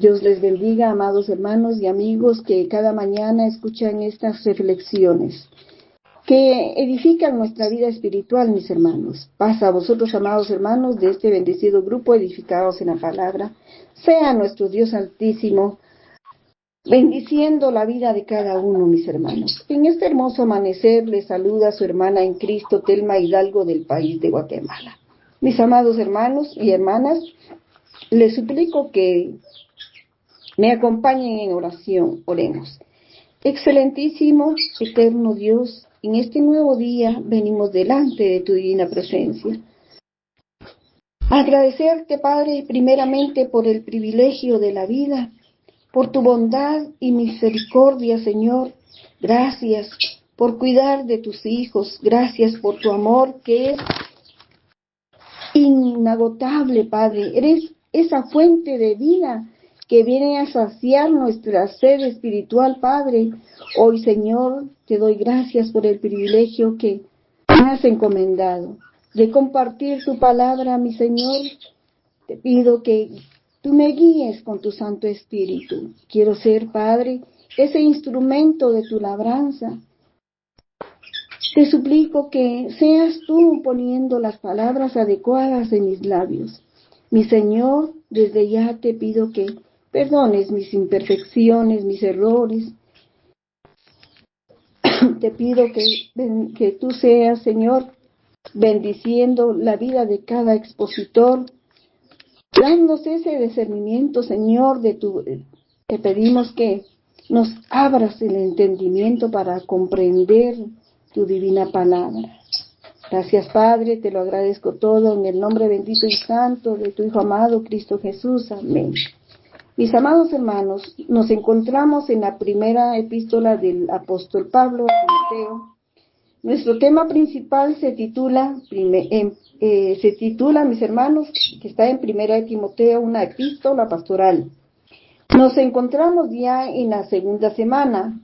Dios les bendiga, amados hermanos y amigos que cada mañana escuchan estas reflexiones que edifican nuestra vida espiritual, mis hermanos. Paz a vosotros, amados hermanos, de este bendecido grupo edificados en la palabra. Sea nuestro Dios Altísimo bendiciendo la vida de cada uno, mis hermanos. En este hermoso amanecer les saluda su hermana en Cristo, Telma Hidalgo, del país de Guatemala. Mis amados hermanos y hermanas, les suplico que me acompañen en oración. Oremos. Excelentísimo, eterno Dios, en este nuevo día venimos delante de tu divina presencia. Agradecerte, Padre, primeramente por el privilegio de la vida, por tu bondad y misericordia, Señor. Gracias por cuidar de tus hijos. Gracias por tu amor que es inagotable, Padre. Eres esa fuente de vida que viene a saciar nuestra sed espiritual, Padre. Hoy, Señor, te doy gracias por el privilegio que me has encomendado de compartir tu palabra, mi Señor. Te pido que tú me guíes con tu Santo Espíritu. Quiero ser, Padre, ese instrumento de tu labranza. Te suplico que seas tú poniendo las palabras adecuadas en mis labios. Mi Señor, desde ya te pido que perdones mis imperfecciones, mis errores. Te pido que tú seas, Señor, bendiciendo la vida de cada expositor, dándonos ese discernimiento, Señor, te pedimos que nos abras el entendimiento para comprender tu divina palabra. Gracias, Padre, te lo agradezco todo en el nombre bendito y santo de tu Hijo amado, Cristo Jesús. Amén. Mis amados hermanos, nos encontramos en la primera epístola del apóstol Pablo a Timoteo. Nuestro tema principal se titula, mis hermanos, que está en primera de Timoteo, una epístola pastoral. Nos encontramos ya en la segunda semana,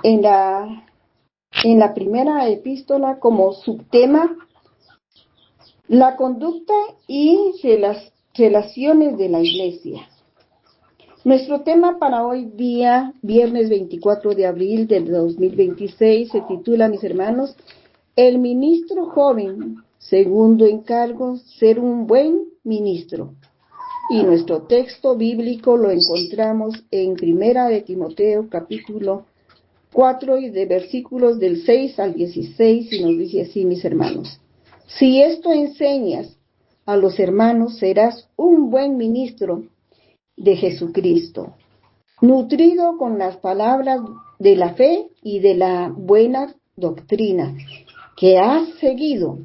en la primera epístola como subtema, la conducta y las relaciones de la iglesia. Nuestro tema para hoy día, viernes 24 de abril del 2026, se titula, mis hermanos, el ministro joven, segundo encargo, ser un buen ministro. Y nuestro texto bíblico lo encontramos en primera de Timoteo, capítulo 4, y de versículos del 6 al 16, y nos dice así, mis hermanos. Si esto enseñas a los hermanos, serás un buen ministro de Jesucristo, nutrido con las palabras de la fe y de la buena doctrina que has seguido.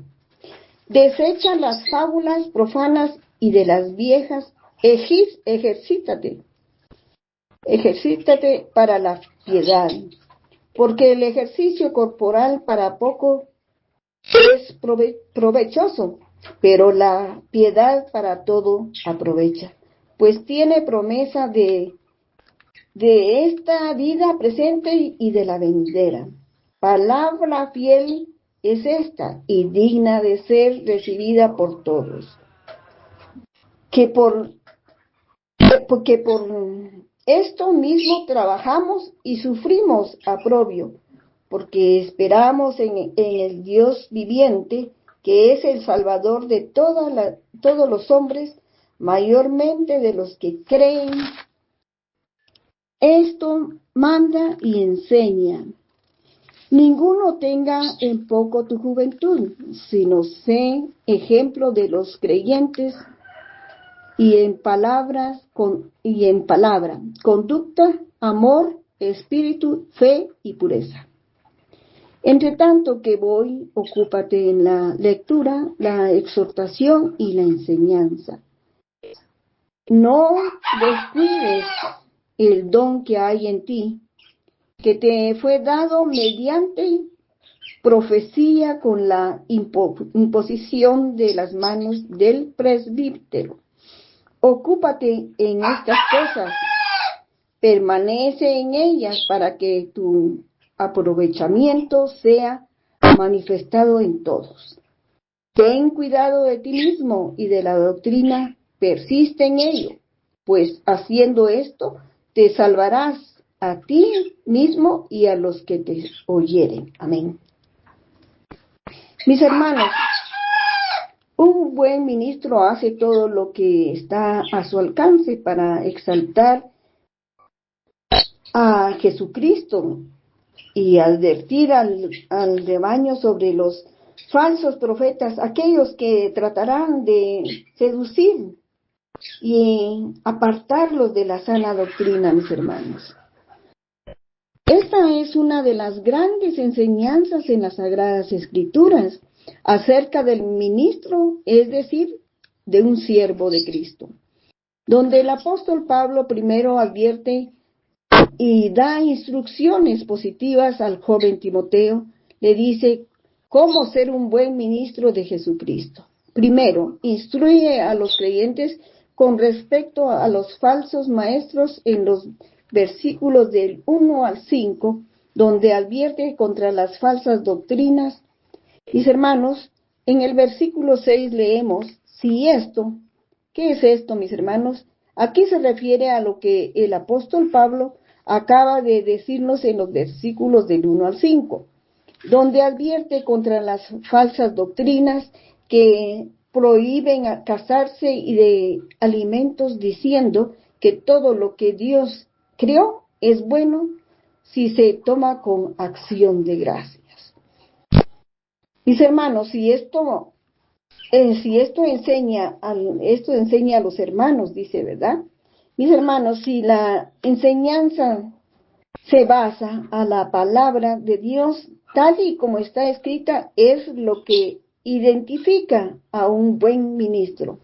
Desecha las fábulas profanas y de las viejas, ejercítate para la piedad, porque el ejercicio corporal para poco es provechoso, pero la piedad para todo aprovecha, pues tiene promesa de esta vida presente y de la venidera. Palabra fiel es esta y digna de ser recibida por todos. Porque por esto mismo trabajamos y sufrimos aprobio, porque esperamos en el Dios viviente, que es el Salvador de todos los hombres, mayormente de los que creen. Esto manda y enseña. Ninguno tenga en poco tu juventud, sino sé ejemplo de los creyentes y en palabra, conducta, amor, espíritu, fe y pureza. Entre tanto que voy, ocúpate en la lectura, la exhortación y la enseñanza. No descuides el don que hay en ti, que te fue dado mediante profecía con la imposición de las manos del presbítero. Ocúpate en estas cosas, permanece en ellas para que tu aprovechamiento sea manifestado en todos. Ten cuidado de ti mismo y de la doctrina, persiste en ello. pues haciendo esto te salvarás a ti mismo y a los que te oyeren. Amén. Mis hermanos, un buen ministro hace todo lo que está a su alcance para exaltar a Jesucristo y advertir al rebaño sobre los falsos profetas, aquellos que tratarán de seducir y apartarlos de la sana doctrina, mis hermanos. Esta es una de las grandes enseñanzas en las Sagradas Escrituras acerca del ministro, es decir, de un siervo de Cristo, donde el apóstol Pablo primero advierte y da instrucciones positivas al joven Timoteo. Le dice cómo ser un buen ministro de Jesucristo. Primero, instruye a los creyentes con respecto a los falsos maestros en los versículos del 1 al 5, donde advierte contra las falsas doctrinas. Mis hermanos, en el versículo 6 leemos, ¿qué es esto, mis hermanos? Aquí se refiere a lo que el apóstol Pablo acaba de decirnos en los versículos del 1 al 5, donde advierte contra las falsas doctrinas que prohíben casarse y de alimentos, diciendo que todo lo que Dios creó es bueno si se toma con acción de gracias. Mis hermanos, si esto enseña a los hermanos, dice, ¿verdad? Mis hermanos, si la enseñanza se basa a la palabra de Dios, tal y como está escrita, es lo que identifica a un buen ministro,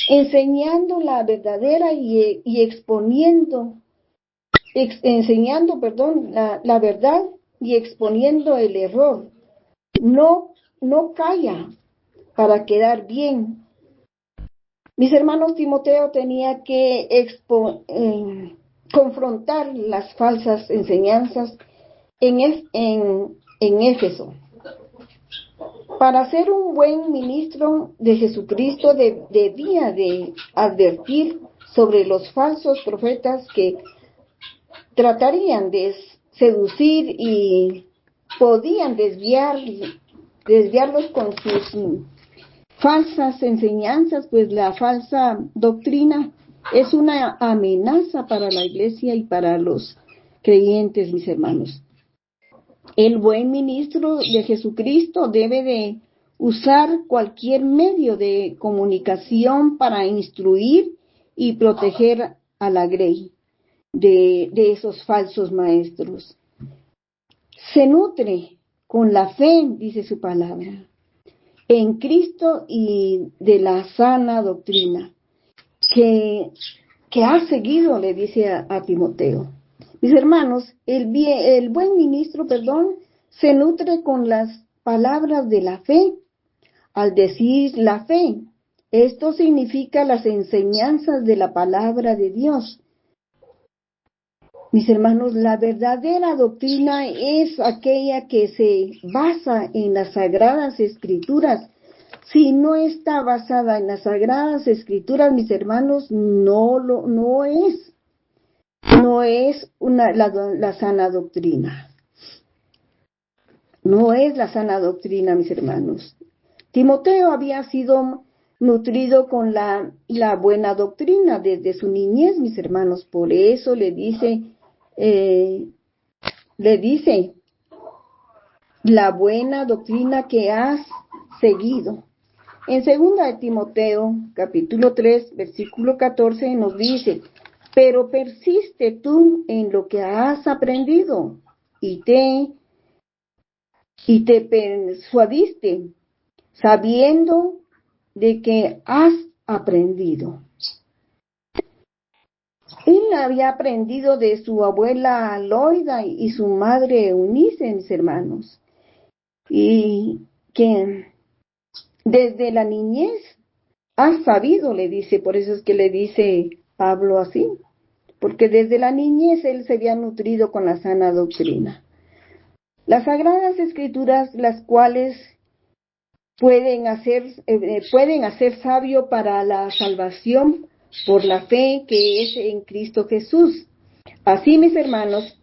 enseñando la verdadera la verdad y exponiendo el error. No calla para quedar bien. Mis hermanos, Timoteo tenía que confrontar las falsas enseñanzas en Éfeso. Para ser un buen ministro de Jesucristo debía de advertir sobre los falsos profetas que tratarían de seducir y podían desviarlos con sus falsas enseñanzas, pues la falsa doctrina es una amenaza para la iglesia y para los creyentes, mis hermanos. El buen ministro de Jesucristo debe de usar cualquier medio de comunicación para instruir y proteger a la grey de esos falsos maestros. Se nutre con la fe, dice su palabra, en Cristo y de la sana doctrina que ha seguido, le dice a Timoteo. Mis hermanos, el buen ministro, se nutre con las palabras de la fe. Al decir la fe, esto significa las enseñanzas de la palabra de Dios. Mis hermanos, la verdadera doctrina es aquella que se basa en las Sagradas Escrituras. Si no está basada en las Sagradas Escrituras, mis hermanos, no es la sana doctrina. No es la sana doctrina, mis hermanos. Timoteo había sido nutrido con la buena doctrina desde su niñez, mis hermanos. Por eso le dice la buena doctrina que has seguido. En 2 de Timoteo, capítulo 3, versículo 14, nos dice, pero persiste tú en lo que has aprendido y te persuadiste, sabiendo de que has aprendido. Él había aprendido de su abuela Loida y su madre Eunice, mis hermanos, y que desde la niñez has sabido, le dice, por eso es que le dice Pablo así, porque desde la niñez él se había nutrido con la sana doctrina. Las Sagradas Escrituras, las cuales pueden hacer sabio para la salvación, por la fe que es en Cristo Jesús. Así, mis hermanos,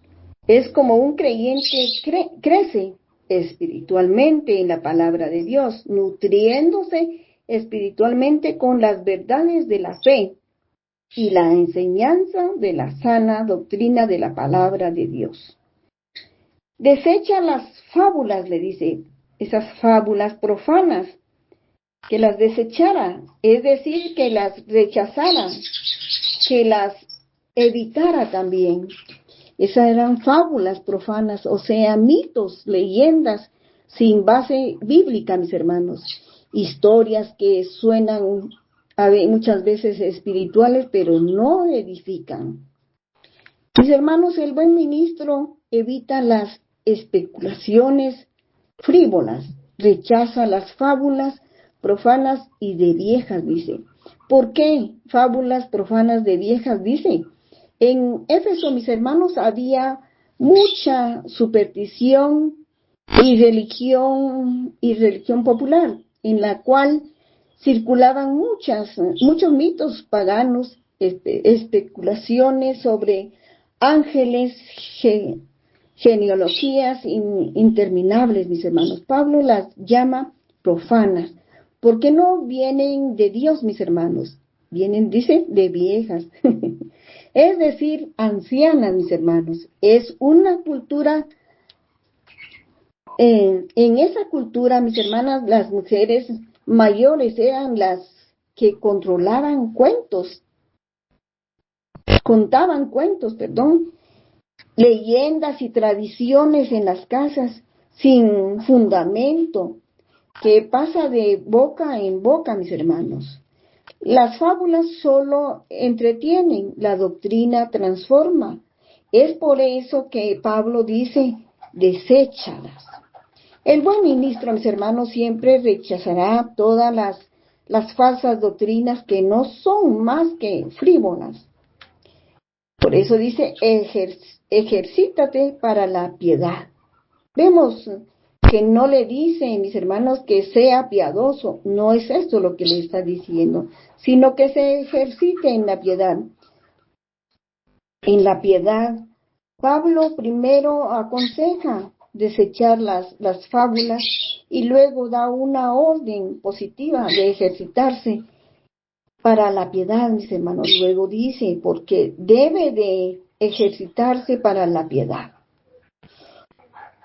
es como un creyente crece espiritualmente en la palabra de Dios, nutriéndose espiritualmente con las verdades de la fe y la enseñanza de la sana doctrina de la palabra de Dios. Desecha las fábulas, le dice, esas fábulas profanas, que las desechara, es decir, que las rechazara, que las evitara también. Esas eran fábulas profanas, o sea, mitos, leyendas sin base bíblica, mis hermanos. Historias que suenan muchas veces espirituales, pero no edifican. Mis hermanos, el buen ministro evita las especulaciones frívolas, rechaza las fábulas profanas y de viejas, dice. ¿Por qué fábulas profanas de viejas, dice? En Éfeso, mis hermanos, había mucha superstición y religión popular, en la cual circulaban muchos mitos paganos, especulaciones sobre ángeles, genealogías interminables, mis hermanos. Pablo las llama profanas, porque no vienen de Dios, mis hermanos, vienen, dice, de viejas. Es decir, ancianas, mis hermanos. Es una cultura, en esa cultura, mis hermanas, las mujeres mayores eran las que contaban cuentos, leyendas y tradiciones en las casas sin fundamento, que pasa de boca en boca, mis hermanos. Las fábulas solo entretienen, la doctrina transforma. Es por eso que Pablo dice, deséchalas. El buen ministro, mis hermanos, siempre rechazará todas las falsas doctrinas que no son más que frívolas. Por eso dice, ejercítate para la piedad. Vemos que no le dice, mis hermanos, que sea piadoso. No es esto lo que le está diciendo, sino que se ejercite en la piedad. En la piedad, Pablo primero aconseja desechar las fábulas y luego da una orden positiva de ejercitarse para la piedad, mis hermanos. Luego dice, porque debe de ejercitarse para la piedad.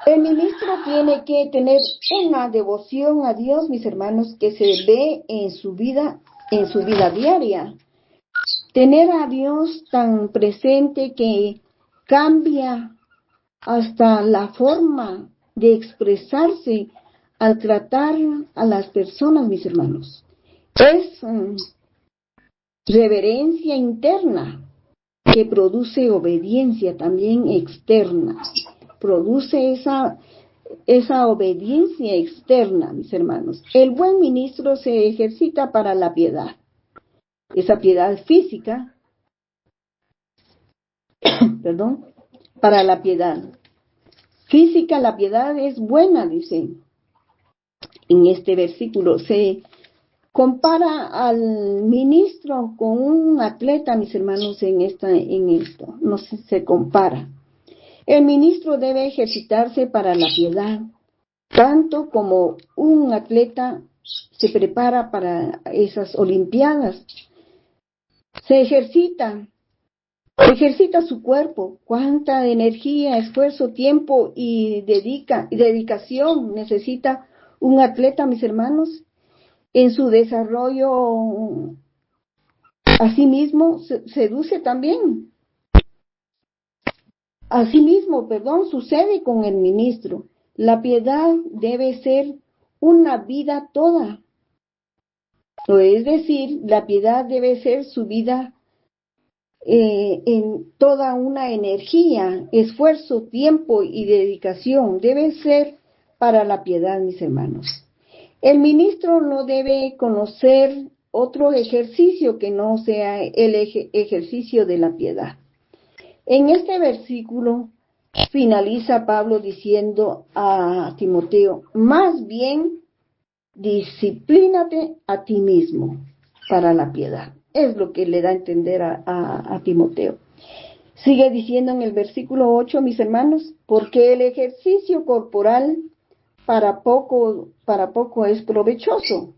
El ministro tiene que tener una devoción a Dios, mis hermanos, que se ve en su vida diaria. Tener a Dios tan presente que cambia hasta la forma de expresarse al tratar a las personas, mis hermanos. Es reverencia interna que produce obediencia también externa. Produce esa obediencia externa, mis hermanos. El buen ministro se ejercita para la piedad. Esa piedad física, para la piedad. Física, la piedad es buena, dice. En este versículo se compara al ministro con un atleta, mis hermanos, en esto. No se compara. El ministro debe ejercitarse para la piedad, tanto como un atleta se prepara para esas olimpiadas. Se ejercita su cuerpo. Cuánta energía, esfuerzo, tiempo y dedicación necesita un atleta, mis hermanos, en su desarrollo. Asimismo, seduce también. Asimismo, sucede con el ministro. La piedad debe ser una vida toda. Es decir, la piedad debe ser su vida en toda una energía, esfuerzo, tiempo y dedicación. Debe ser para la piedad, mis hermanos. El ministro no debe conocer otro ejercicio que no sea el ejercicio de la piedad. En este versículo finaliza Pablo diciendo a Timoteo, más bien disciplínate a ti mismo para la piedad. Es lo que le da a entender a Timoteo. Sigue diciendo en el versículo 8, mis hermanos, porque el ejercicio corporal para poco es provechoso.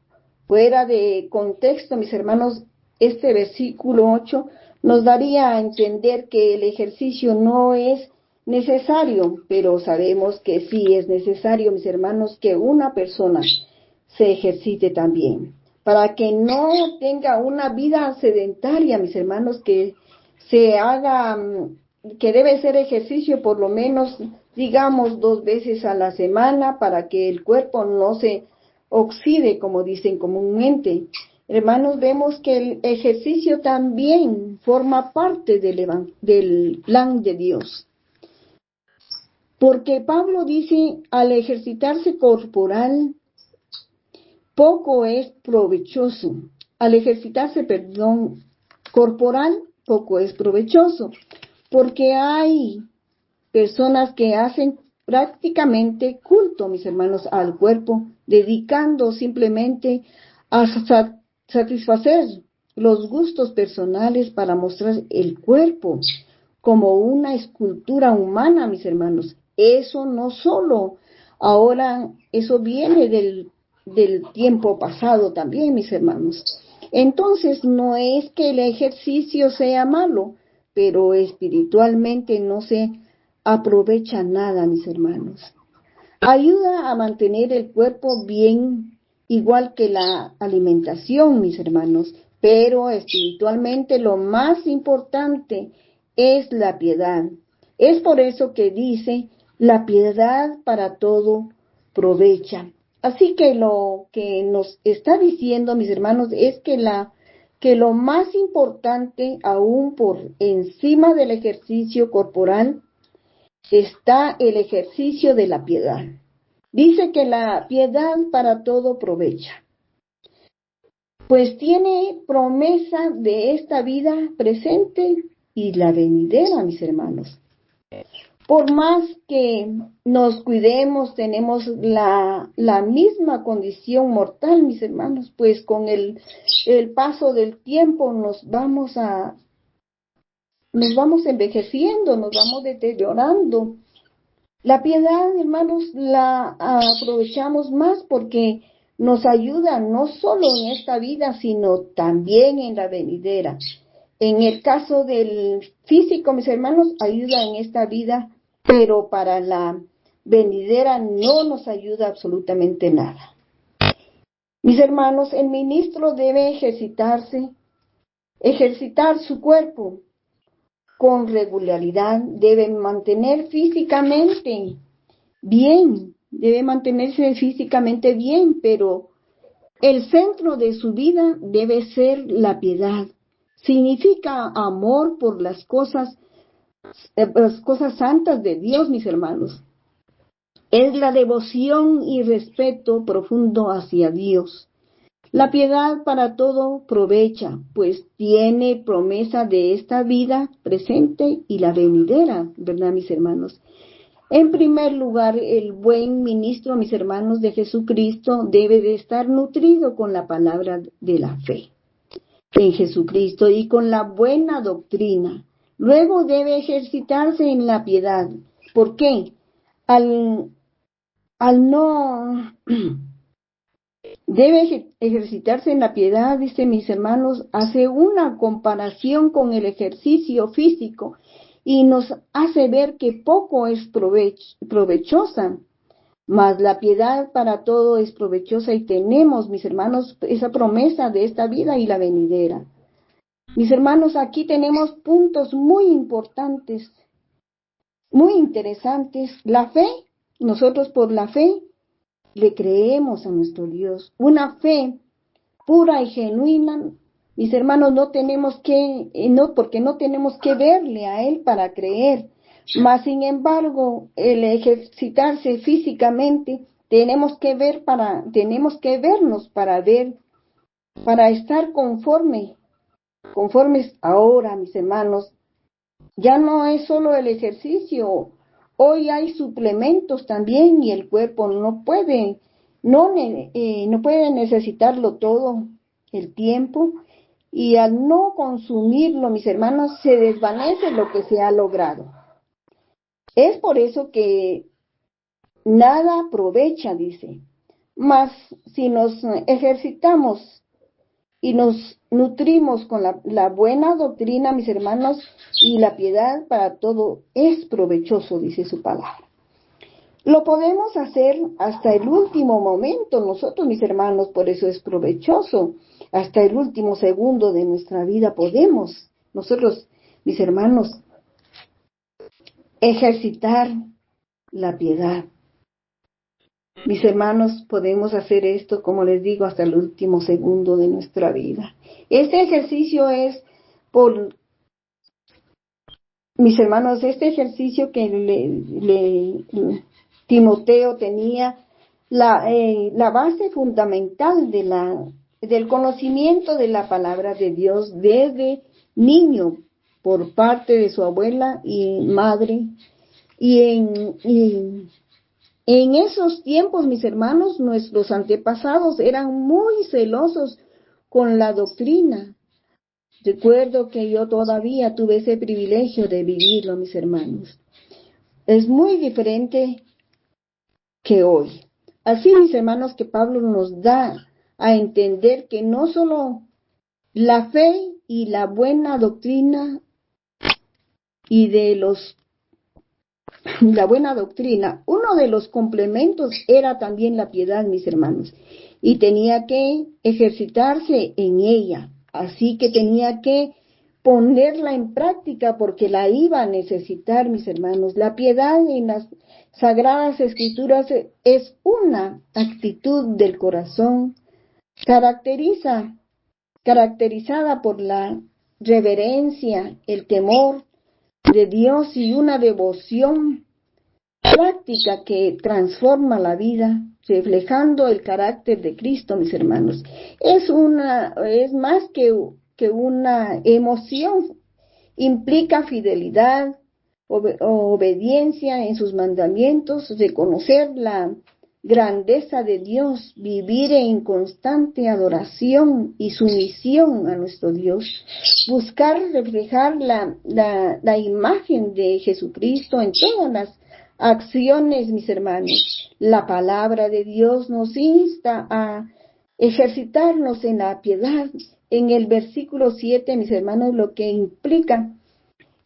Fuera de contexto, mis hermanos, este versículo 8 nos daría a entender que el ejercicio no es necesario, pero sabemos que sí es necesario, mis hermanos, que una persona se ejercite también, para que no tenga una vida sedentaria, mis hermanos, que se haga, que debe ser ejercicio por lo menos, digamos, 2 veces a la semana, para que el cuerpo no se oxide, como dicen comúnmente. Hermanos, vemos que el ejercicio también forma parte del plan de Dios. Porque Pablo dice, al ejercitarse corporal, poco es provechoso. Al ejercitarse, corporal, poco es provechoso. Porque hay personas que hacen prácticamente culto, mis hermanos, al cuerpo, dedicando simplemente a satisfacer los gustos personales para mostrar el cuerpo como una escultura humana, mis hermanos. Eso no solo ahora, eso viene del tiempo pasado también, mis hermanos. Entonces, no es que el ejercicio sea malo, pero espiritualmente no se aprovecha nada, mis hermanos. Ayuda a mantener el cuerpo bien, igual que la alimentación, mis hermanos, pero espiritualmente lo más importante es la piedad. Es por eso que dice, la piedad para todo provecha. Así que lo que nos está diciendo, mis hermanos, es que lo más importante, aún por encima del ejercicio corporal, está el ejercicio de la piedad. Dice que la piedad para todo provecha, pues tiene promesa de esta vida presente y la venidera, mis hermanos. Por más que nos cuidemos, tenemos la misma condición mortal, mis hermanos, pues con el paso del tiempo nos vamos envejeciendo, nos vamos deteriorando. La piedad, hermanos, la aprovechamos más porque nos ayuda no solo en esta vida, sino también en la venidera. En el caso del físico, mis hermanos, ayuda en esta vida, pero para la venidera no nos ayuda absolutamente nada. Mis hermanos, el ministro debe ejercitar su cuerpo con regularidad, debe mantenerse físicamente bien, pero el centro de su vida debe ser la piedad. Significa amor por las cosas santas de Dios, mis hermanos. Es la devoción y respeto profundo hacia Dios. La piedad para todo provecha, pues tiene promesa de esta vida presente y la venidera, ¿verdad, mis hermanos? En primer lugar, el buen ministro, mis hermanos, de Jesucristo debe de estar nutrido con la palabra de la fe en Jesucristo y con la buena doctrina. Luego debe ejercitarse en la piedad. ¿Por qué? Al no... Debe ejercitarse en la piedad, dice mis hermanos, hace una comparación con el ejercicio físico y nos hace ver que poco es provechosa, mas la piedad para todo es provechosa y tenemos, mis hermanos, esa promesa de esta vida y la venidera. Mis hermanos, aquí tenemos puntos muy importantes, muy interesantes. La fe, nosotros por la fe le creemos a nuestro Dios. Una fe pura y genuina, mis hermanos, porque no tenemos que verle a Él para creer. Mas, sin embargo, el ejercitarse físicamente, tenemos que vernos para ver, para estar conformes ahora, mis hermanos. Ya no es solo el ejercicio. Hoy hay suplementos también y el cuerpo no puede necesitarlo todo el tiempo. y al no consumirlo, mis hermanos, se desvanece lo que se ha logrado. Es por eso que nada aprovecha, dice. Mas si nos ejercitamos y nos nutrimos con la buena doctrina, mis hermanos, y la piedad, para todo es provechoso, dice su palabra. Lo podemos hacer hasta el último momento nosotros, mis hermanos, por eso es provechoso. Hasta el último segundo de nuestra vida podemos nosotros, mis hermanos, ejercitar la piedad. Mis hermanos, podemos hacer esto, como les digo, hasta el último segundo de nuestra vida. Este ejercicio es mis hermanos, este ejercicio que Timoteo tenía, la base fundamental del conocimiento de la palabra de Dios desde niño, por parte de su abuela y madre. Y en esos tiempos, mis hermanos, nuestros antepasados eran muy celosos con la doctrina. Recuerdo que yo todavía tuve ese privilegio de vivirlo, mis hermanos. Es muy diferente que hoy. Así, mis hermanos, que Pablo nos da a entender que no solo la fe y la buena doctrina la buena doctrina, uno de los complementos era también la piedad, mis hermanos, y tenía que ejercitarse en ella, así que tenía que ponerla en práctica porque la iba a necesitar, mis hermanos. La piedad en las Sagradas Escrituras es una actitud del corazón caracterizada por la reverencia, el temor de Dios y una devoción práctica que transforma la vida, reflejando el carácter de Cristo, mis hermanos. Es más que una emoción, implica fidelidad, obediencia en sus mandamientos, reconocer la grandeza de Dios, vivir en constante adoración y sumisión a nuestro Dios, buscar reflejar la imagen de Jesucristo en todas las acciones, mis hermanos. La palabra de Dios nos insta a ejercitarnos en la piedad. En el versículo 7, mis hermanos, lo que implica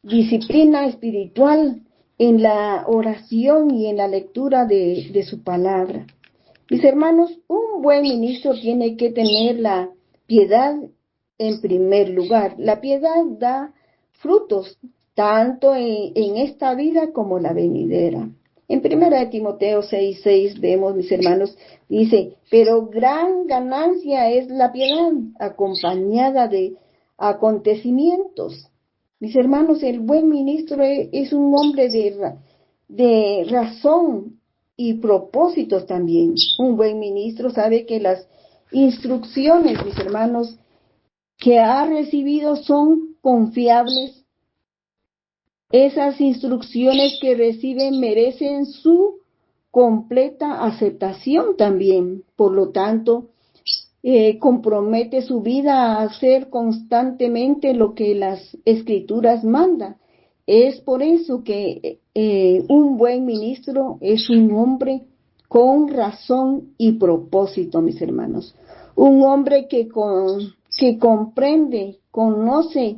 disciplina espiritual en la oración y en la lectura de su palabra. Mis hermanos, un buen ministro tiene que tener la piedad en primer lugar. La piedad da frutos tanto en esta vida como la venidera. En 1 Timoteo 6:6 vemos, mis hermanos, dice, pero gran ganancia es la piedad acompañada de acontecimientos. Mis hermanos, el buen ministro es un hombre de razón y propósitos también. Un buen ministro sabe que las instrucciones, mis hermanos, que ha recibido son confiables. Esas instrucciones que recibe merecen su completa aceptación también. Por lo tanto, compromete su vida a hacer constantemente lo que las Escrituras mandan. Es por eso que un buen ministro es un hombre con razón y propósito, mis hermanos. Un hombre que comprende, conoce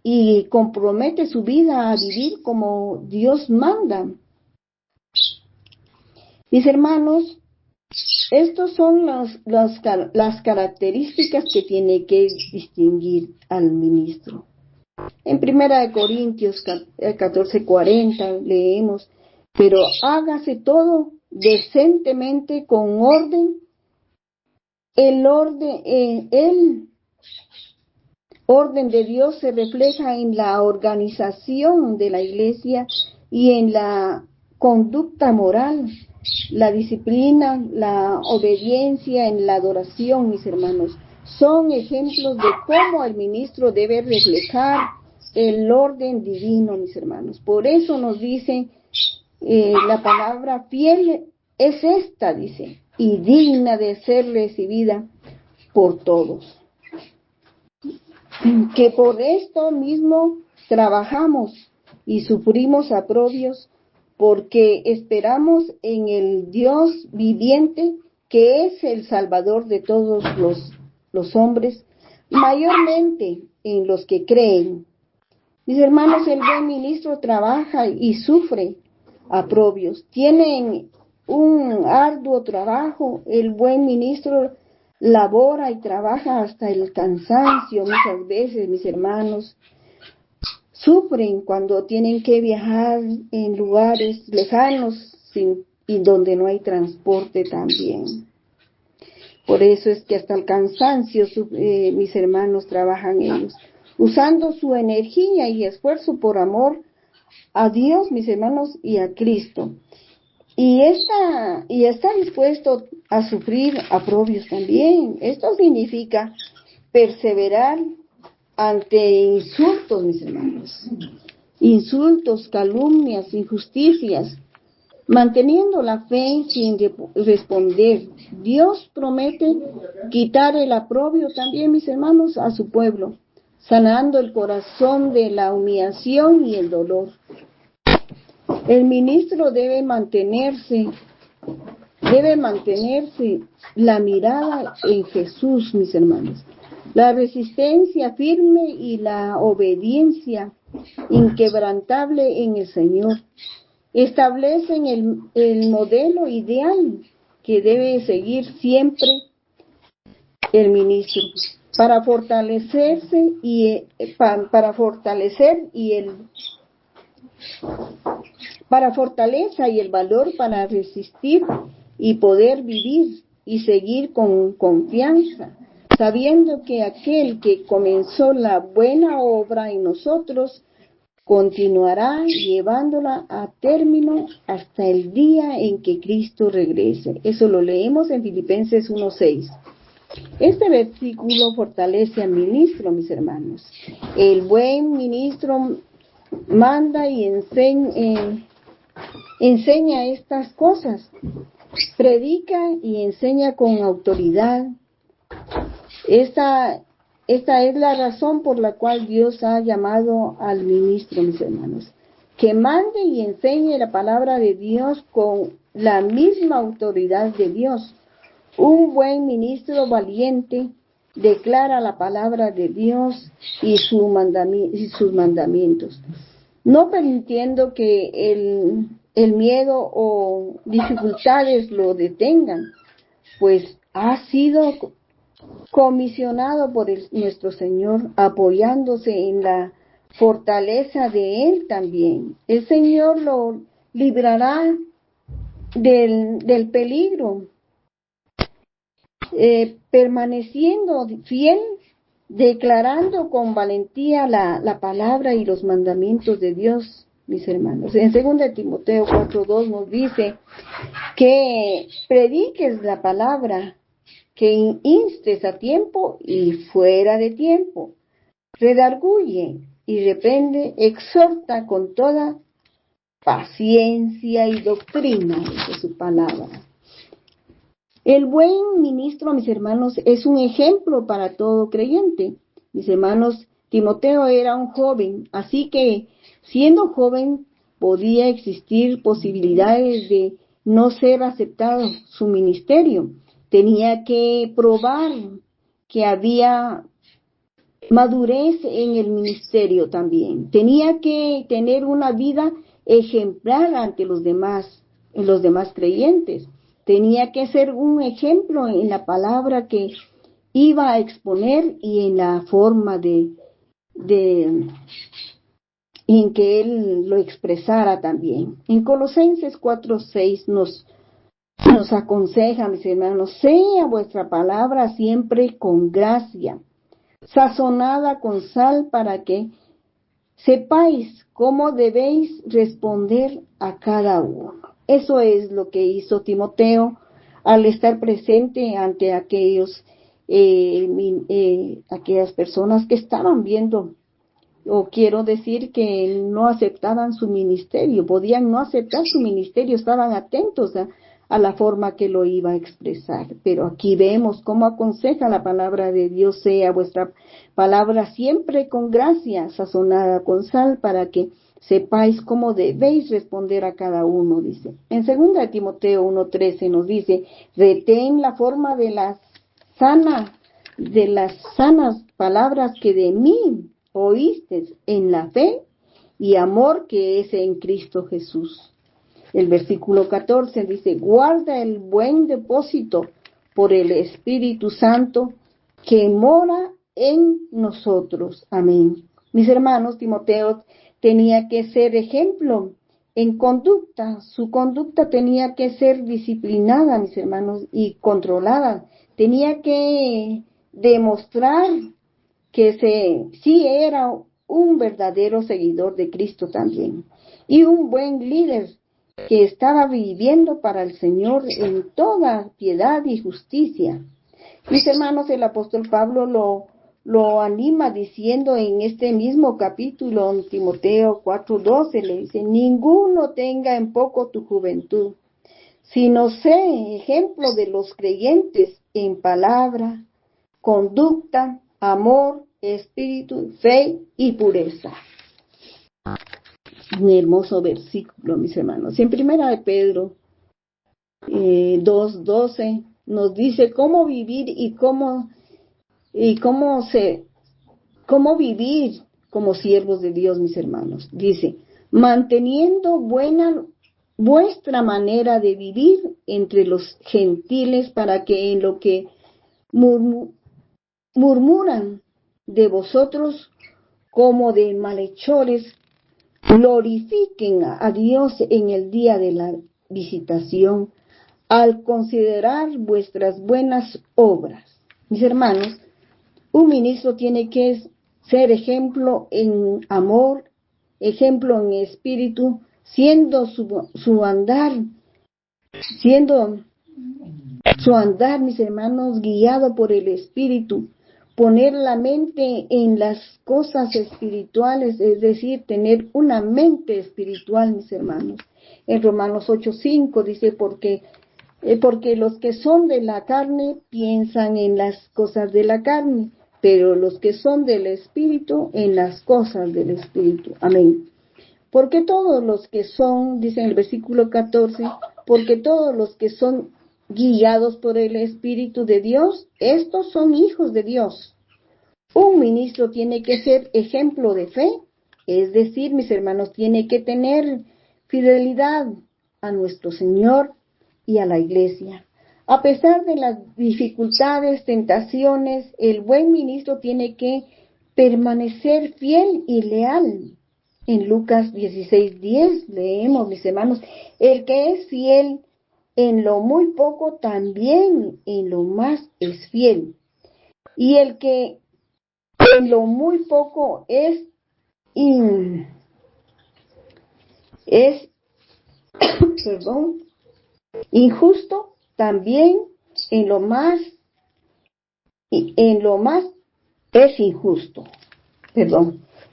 y compromete su vida a vivir como Dios manda. Mis hermanos, estas son las características que tiene que distinguir al ministro. En 1 Corintios 14:40 leemos, pero hágase todo decentemente con orden. El orden de Dios se refleja en la organización de la iglesia y en la conducta moral, la disciplina, la obediencia en la adoración, mis hermanos. Son ejemplos de cómo el ministro debe reflejar el orden divino, mis hermanos. Por eso nos dice la palabra fiel es esta, dice, y digna de ser recibida por todos. que por esto mismo trabajamos y sufrimos aprobios, porque esperamos en el Dios viviente, que es el Salvador de todos los hombres, mayormente en los que creen. Mis hermanos, el buen ministro trabaja y sufre aprobios. Tienen un arduo trabajo. El buen ministro labora y trabaja hasta el cansancio. Muchas veces, mis hermanos, sufren cuando tienen que viajar en lugares lejanos y donde no hay transporte también. Por eso es que hasta el cansancio, mis hermanos, trabajan ellos, usando su energía y esfuerzo por amor a Dios, mis hermanos, y a Cristo. Y está dispuesto a sufrir aprobios también. Esto significa perseverar ante insultos, mis hermanos. Insultos, calumnias, injusticias, manteniendo la fe sin responder. Dios promete quitar el aprobio también, mis hermanos, a su pueblo, sanando el corazón de la humillación y el dolor. El ministro debe mantenerse la mirada en Jesús, mis hermanos. La resistencia firme y la obediencia inquebrantable en el Señor establecen el modelo ideal que debe seguir siempre el ministro para fortalecerse para fortaleza y el valor para resistir y poder vivir y seguir con confianza, sabiendo que aquel que comenzó la buena obra en nosotros continuará llevándola a término hasta el día en que Cristo regrese. Eso lo leemos en Filipenses 1:6. Este versículo fortalece al ministro, mis hermanos. El buen ministro manda y enseña estas cosas, predica y enseña con autoridad. Esta es la razón por la cual Dios ha llamado al ministro, mis hermanos, que mande y enseñe la palabra de Dios con la misma autoridad de Dios. Un buen ministro valiente declara la palabra de Dios y sus mandamientos, no permitiendo que el miedo o dificultades lo detengan, pues ha sido comisionado por nuestro Señor, apoyándose en la fortaleza de Él también. El Señor lo librará del peligro, permaneciendo fiel, declarando con valentía la palabra y los mandamientos de Dios, mis hermanos. En 2 Timoteo 4:2 nos dice que prediques la palabra, que instes a tiempo y fuera de tiempo, redarguye y reprende, exhorta con toda paciencia y doctrina, dice su palabra. El buen ministro, mis hermanos, es un ejemplo para todo creyente. Mis hermanos, Timoteo era un joven, así que siendo joven podía existir posibilidades de no ser aceptado su ministerio. Tenía que probar que había madurez en el ministerio también. Tenía que tener una vida ejemplar ante los demás creyentes. Tenía que ser un ejemplo en la palabra que iba a exponer y en la forma en que él lo expresara también. En Colosenses 4:6 nos aconseja, mis hermanos, sea vuestra palabra siempre con gracia, sazonada con sal, para que sepáis cómo debéis responder a cada uno. Eso es lo que hizo Timoteo al estar presente ante aquellas personas que estaban viendo, o quiero decir que no aceptaban su ministerio, podían no aceptar su ministerio, estaban atentos a la forma que lo iba a expresar. Pero aquí vemos cómo aconseja la palabra de Dios: sea vuestra palabra siempre con gracia, sazonada con sal, para que sepáis cómo debéis responder a cada uno, dice. En 2 Timoteo 1:13 nos dice: retén la forma de las sanas palabras que de mí oíste en la fe y amor que es en Cristo Jesús. El versículo 14 dice: guarda el buen depósito por el Espíritu Santo que mora en nosotros. Amén. Mis hermanos, Timoteo tenía que ser ejemplo en conducta. Su conducta tenía que ser disciplinada, mis hermanos, y controlada. Tenía que demostrar que sí era un verdadero seguidor de Cristo también, y un buen líder que estaba viviendo para el Señor en toda piedad y justicia. Mis hermanos, el apóstol Pablo lo anima diciendo en este mismo capítulo, en Timoteo 4:12, le dice: ninguno tenga en poco tu juventud, sino sé ejemplo de los creyentes en palabra, conducta, amor, espíritu, fe y pureza. Un hermoso versículo, mis hermanos. En 1 Pedro 2:12 nos dice cómo vivir y cómo vivir como siervos de Dios, mis hermanos. Dice: manteniendo buena vuestra manera de vivir entre los gentiles, para que en lo que murmuran de vosotros como de malhechores, glorifiquen a Dios en el día de la visitación, al considerar vuestras buenas obras. Mis hermanos, un ministro tiene que ser ejemplo en amor, ejemplo en espíritu, siendo su andar, mis hermanos, guiado por el Espíritu. Poner la mente en las cosas espirituales, es decir, tener una mente espiritual, mis hermanos. En Romanos 8:5 dice: porque los que son de la carne piensan en las cosas de la carne, pero los que son del Espíritu en las cosas del Espíritu. Amén. Porque todos los que son, dice en el versículo 14, porque todos los que son guiados por el Espíritu de Dios, estos son hijos de Dios. Un ministro tiene que ser ejemplo de fe, es decir, mis hermanos, tiene que tener fidelidad a nuestro Señor y a la iglesia. A pesar de las dificultades, tentaciones, el buen ministro tiene que permanecer fiel y leal. En Lucas 16:10 leemos, mis hermanos: el que es fiel en lo muy poco, también en lo más es fiel. Y el que en lo muy poco es injusto, también en lo más es injusto.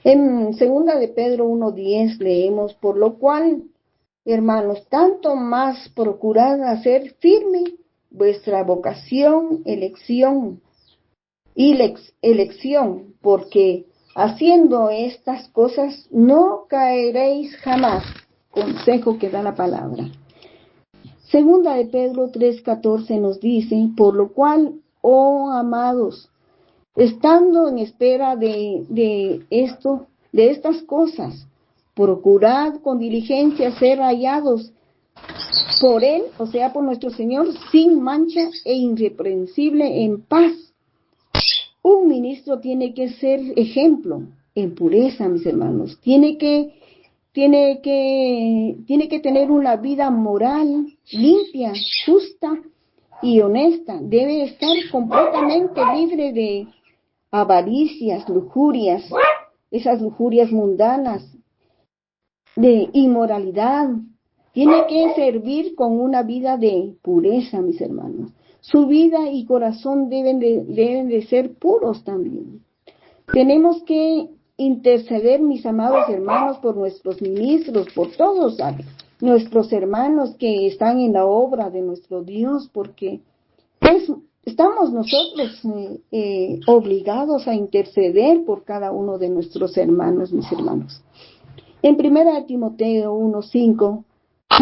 En 2 de Pedro 1:10 leemos: por lo cual, hermanos, tanto más procurad hacer firme vuestra vocación, elección, porque haciendo estas cosas no caeréis jamás. Consejo que da la palabra. 2 de Pedro 3:14 nos dice: por lo cual, oh amados, estando en espera de estas cosas, procurad con diligencia ser hallados por Él, o sea, por nuestro Señor, sin mancha e irreprensible en paz. Un ministro tiene que ser ejemplo en pureza, mis hermanos. Tiene que tener una vida moral, limpia, justa y honesta. Debe estar completamente libre de avaricias, lujurias, esas lujurias mundanas, de inmoralidad. Tiene que servir con una vida de pureza, mis hermanos. Su vida y corazón deben de ser puros también. Tenemos que interceder, mis amados hermanos, por nuestros ministros, por todos nuestros hermanos que están en la obra de nuestro Dios, porque estamos nosotros obligados a interceder por cada uno de nuestros hermanos, mis hermanos. En 1 Timoteo 1:5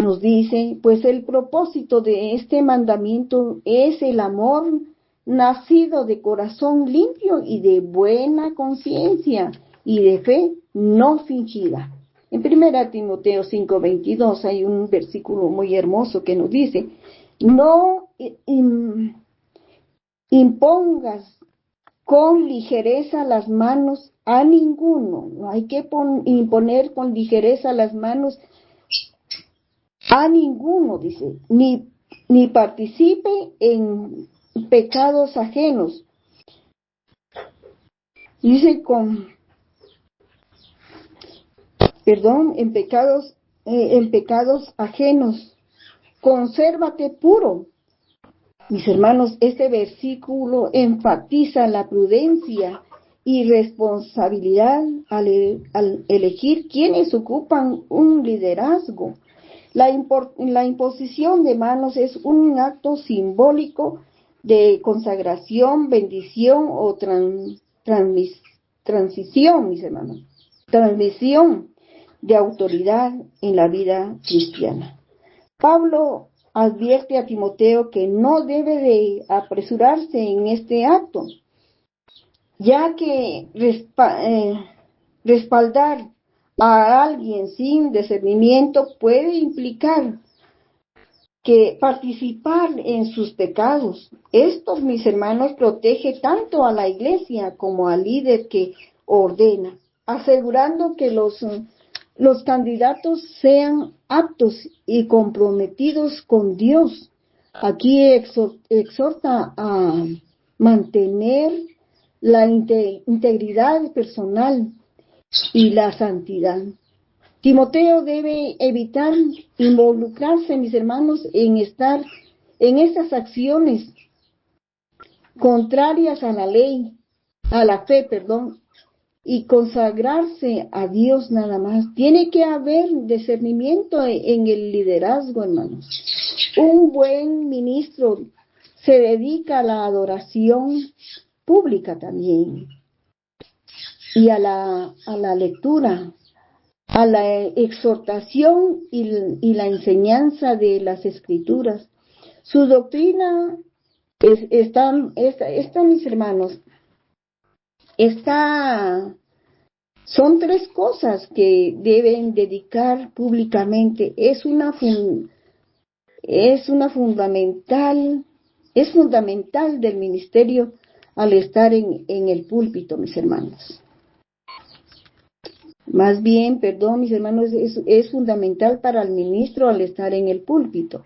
nos dice, pues el propósito de este mandamiento es el amor nacido de corazón limpio y de buena conciencia y de fe no fingida. En 1 Timoteo 5:22 hay un versículo muy hermoso que nos dice, no impongas con ligereza las manos a ninguno. No hay que imponer con ligereza las manos a ninguno, dice, ni participe en pecados ajenos. Dice en pecados ajenos. Consérvate puro. Mis hermanos, este versículo enfatiza la prudencia y responsabilidad al elegir quienes ocupan un liderazgo. La imposición de manos es un acto simbólico de consagración, bendición o transición, mis hermanos. Transmisión de autoridad en la vida cristiana. Pablo advierte a Timoteo que no debe de apresurarse en este acto, ya que respaldar a alguien sin discernimiento puede implicar que participar en sus pecados. Esto, mis hermanos, protege tanto a la iglesia como al líder que ordena, asegurando que los candidatos sean aptos y comprometidos con Dios. Aquí exhorta a mantener la integridad personal y la santidad. Timoteo debe evitar involucrarse, mis hermanos, en estas acciones contrarias a la ley, a la fe, y consagrarse a Dios nada más. Tiene que haber discernimiento en el liderazgo, hermanos. Un buen ministro se dedica a la adoración pública también y a la lectura, a la exhortación y la enseñanza de las Escrituras. Su doctrina está, mis hermanos, son tres cosas que deben dedicar públicamente. Es fundamental del ministerio al estar en el púlpito, mis hermanos. Más bien, mis hermanos, es fundamental para el ministro al estar en el púlpito.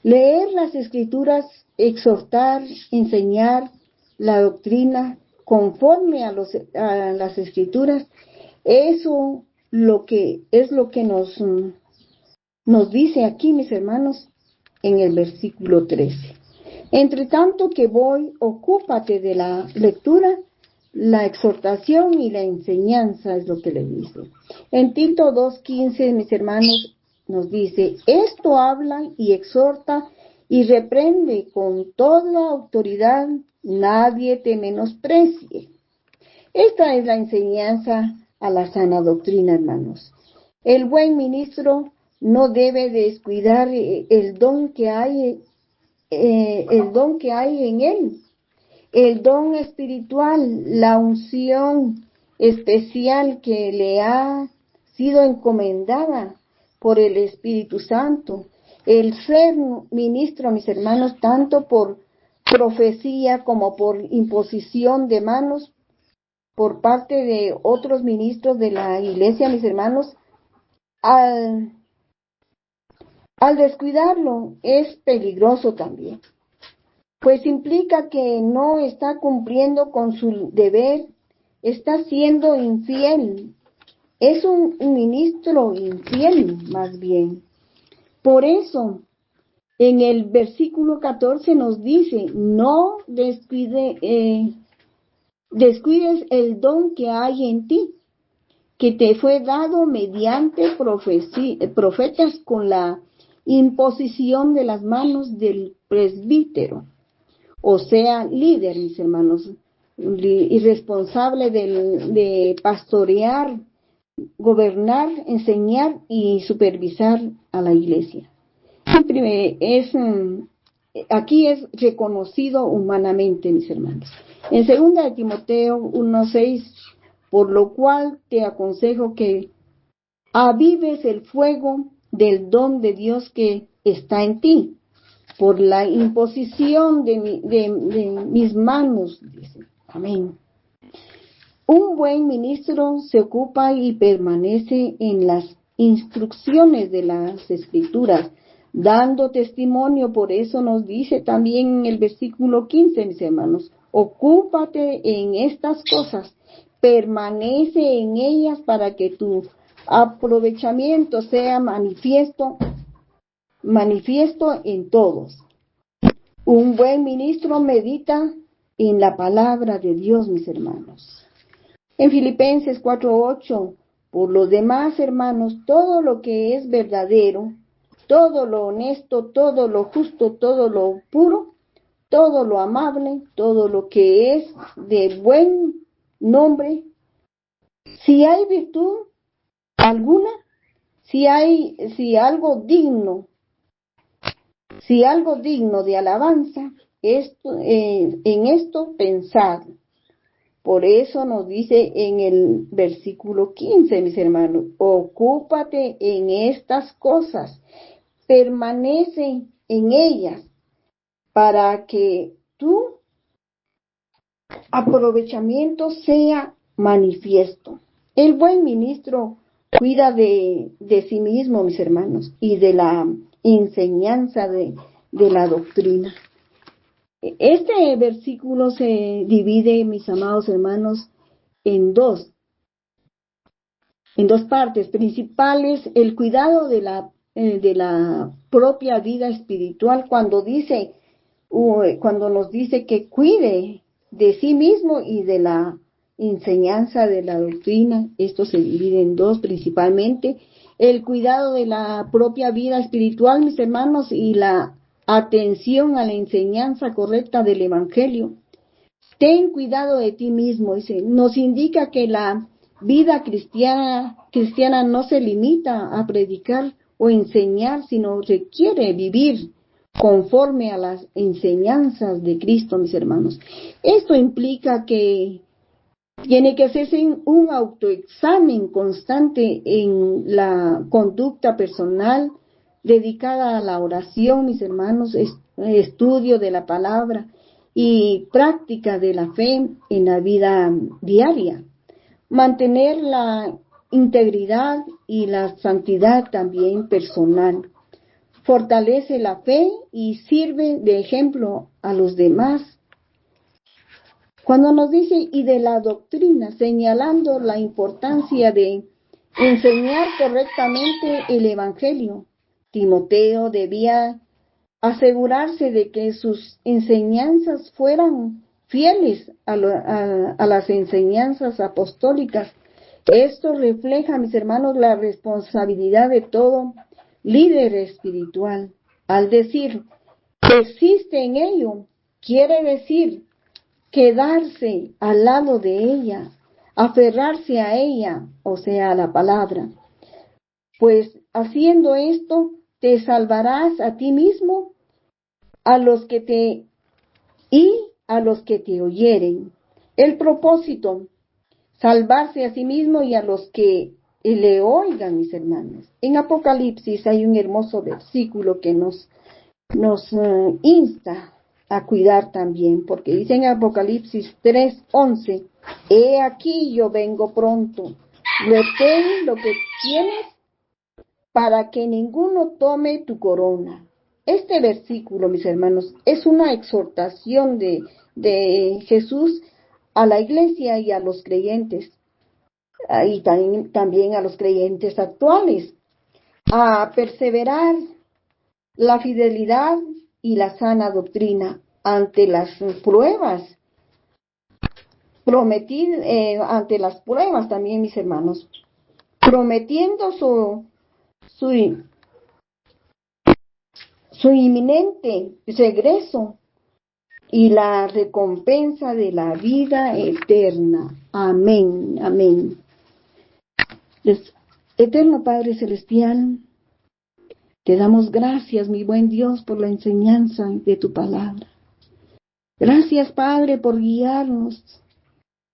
Leer las Escrituras, exhortar, enseñar la doctrina conforme a las Escrituras, eso es lo que nos dice aquí, mis hermanos, en el versículo 13. Entre tanto que voy, ocúpate de la lectura, la exhortación y la enseñanza, es lo que le dice. En Tito 2:15, mis hermanos, nos dice, esto habla y exhorta y reprende con toda autoridad, nadie te menosprecie. Esta es la enseñanza a la sana doctrina, hermanos. El buen ministro no debe descuidar el don que hay en él, el don espiritual, la unción especial que le ha sido encomendada por el Espíritu Santo. El ser ministro, mis hermanos, tanto por profecía como por imposición de manos por parte de otros ministros de la iglesia, mis hermanos, al descuidarlo es peligroso también, pues implica que no está cumpliendo con su deber, está siendo infiel, es un ministro infiel más bien. Por eso, en el versículo 14 nos dice, no descuides el don que hay en ti. que te fue dado mediante profetas con la imposición de las manos del presbítero, o sea, líder, mis hermanos, y responsable de pastorear, gobernar, enseñar y supervisar a la iglesia. Aquí es reconocido humanamente, mis hermanos. En 2 Timoteo 1:6, por lo cual te aconsejo que avives el fuego del don de Dios que está en ti, por la imposición de mis manos, dice. Amén. Un buen ministro se ocupa y permanece en las instrucciones de las Escrituras, dando testimonio. Por eso nos dice también en el versículo 15, mis hermanos, ocúpate en estas cosas, permanece en ellas para que tu aprovechamiento sea manifiesto en todos. Un buen ministro medita en la palabra de Dios, mis hermanos. En Filipenses 4:8, por los demás, hermanos, todo lo que es verdadero, todo lo honesto, todo lo justo, todo lo puro, todo lo amable, todo lo que es de buen nombre, si hay virtud alguna, si algo digno de alabanza, en esto pensad. Por eso nos dice en el versículo 15, mis hermanos, ocúpate en estas cosas, permanece en ellas, para que tu aprovechamiento sea manifiesto. El buen ministro cuida de sí mismo, mis hermanos, y de la enseñanza de la doctrina. Este versículo se divide, mis amados hermanos, en dos partes principales: el cuidado de la propia vida espiritual, cuando nos dice que cuide de sí mismo y de la enseñanza de la doctrina. Esto se divide en dos principalmente: el cuidado de la propia vida espiritual, mis hermanos, y la atención a la enseñanza correcta del Evangelio. Ten cuidado de ti mismo, dice. Nos indica que la vida cristiana no se limita a predicar o enseñar, sino requiere vivir conforme a las enseñanzas de Cristo, mis hermanos. Esto implica que tiene que hacerse un autoexamen constante en la conducta personal, dedicada a la oración, mis hermanos, estudio de la palabra y práctica de la fe en la vida diaria. Mantener la integridad y la santidad también personal. Fortalece la fe y sirve de ejemplo a los demás. Cuando nos dice y de la doctrina, señalando la importancia de enseñar correctamente el Evangelio, Timoteo debía asegurarse de que sus enseñanzas fueran fieles a las enseñanzas apostólicas. Esto refleja, mis hermanos, la responsabilidad de todo líder espiritual. Al decir persiste en ello, quiere decir quedarse al lado de ella, aferrarse a ella, o sea, a la palabra. Pues haciendo esto, te salvarás a ti mismo, a los que te oyeren. El propósito: salvarse a sí mismo y a los que le oigan, mis hermanos. En Apocalipsis hay un hermoso versículo que nos insta a cuidar también, porque dice en Apocalipsis 3:11, he aquí yo vengo pronto, retén lo que tienes para que ninguno tome tu corona. Este versículo, mis hermanos, es una exhortación de Jesús a la iglesia y a los creyentes, y también a los creyentes actuales, a perseverar la fidelidad y la sana doctrina ante las pruebas, ante las pruebas también, mis hermanos. prometiendo su inminente regreso y la recompensa de la vida eterna. Amén, amén. Eterno Padre Celestial, te damos gracias, mi buen Dios, por la enseñanza de tu palabra. Gracias, Padre, por guiarnos.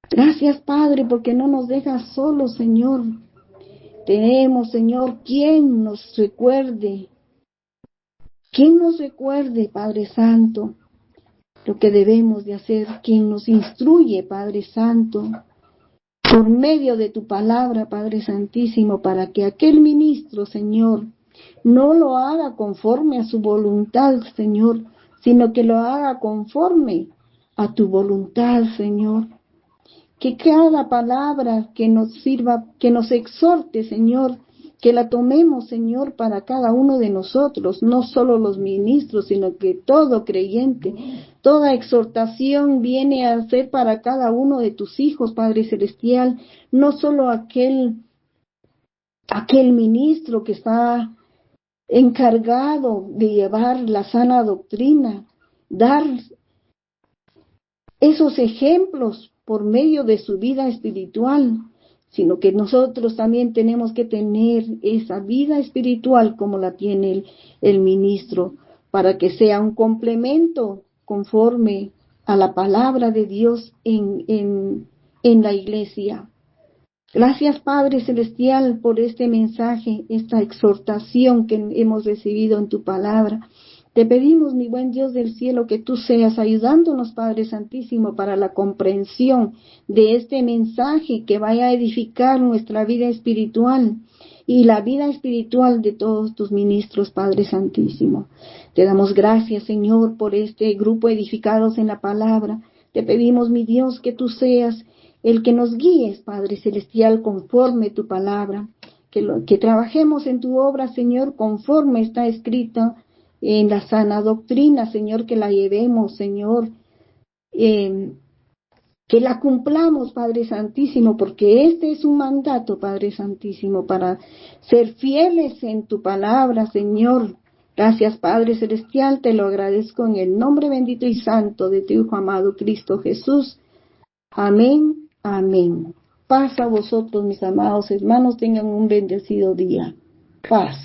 Gracias, Padre, porque no nos dejas solos, Señor. Tenemos, Señor, quien nos recuerde, Padre Santo, lo que debemos de hacer, quien nos instruye, Padre Santo, por medio de tu palabra, Padre Santísimo, para que aquel ministro, Señor, no lo haga conforme a su voluntad, Señor, sino que lo haga conforme a tu voluntad, Señor. Que cada palabra que nos sirva, que nos exhorte, Señor, que la tomemos, Señor, para cada uno de nosotros, no solo los ministros, sino que todo creyente, toda exhortación viene a ser para cada uno de tus hijos, Padre Celestial, no solo aquel ministro que está encargado de llevar la sana doctrina, dar esos ejemplos por medio de su vida espiritual, sino que nosotros también tenemos que tener esa vida espiritual como la tiene el ministro, para que sea un complemento conforme a la palabra de Dios en la iglesia. Gracias, Padre Celestial, por este mensaje, esta exhortación que hemos recibido en tu palabra. Te pedimos, mi buen Dios del cielo, que tú seas ayudándonos, Padre Santísimo, para la comprensión de este mensaje que vaya a edificar nuestra vida espiritual y la vida espiritual de todos tus ministros, Padre Santísimo. Te damos gracias, Señor, por este grupo edificados en la palabra. Te pedimos, mi Dios, que tú seas el que nos guíes, Padre Celestial, conforme tu palabra, que trabajemos en tu obra, Señor, conforme está escrito en la sana doctrina, Señor, que la llevemos, Señor, que la cumplamos, Padre Santísimo, porque este es un mandato, Padre Santísimo, para ser fieles en tu palabra, Señor. Gracias, Padre Celestial, te lo agradezco en el nombre bendito y santo de tu Hijo amado Cristo Jesús. Amén, amén. Paz a vosotros, mis amados hermanos, tengan un bendecido día. Paz.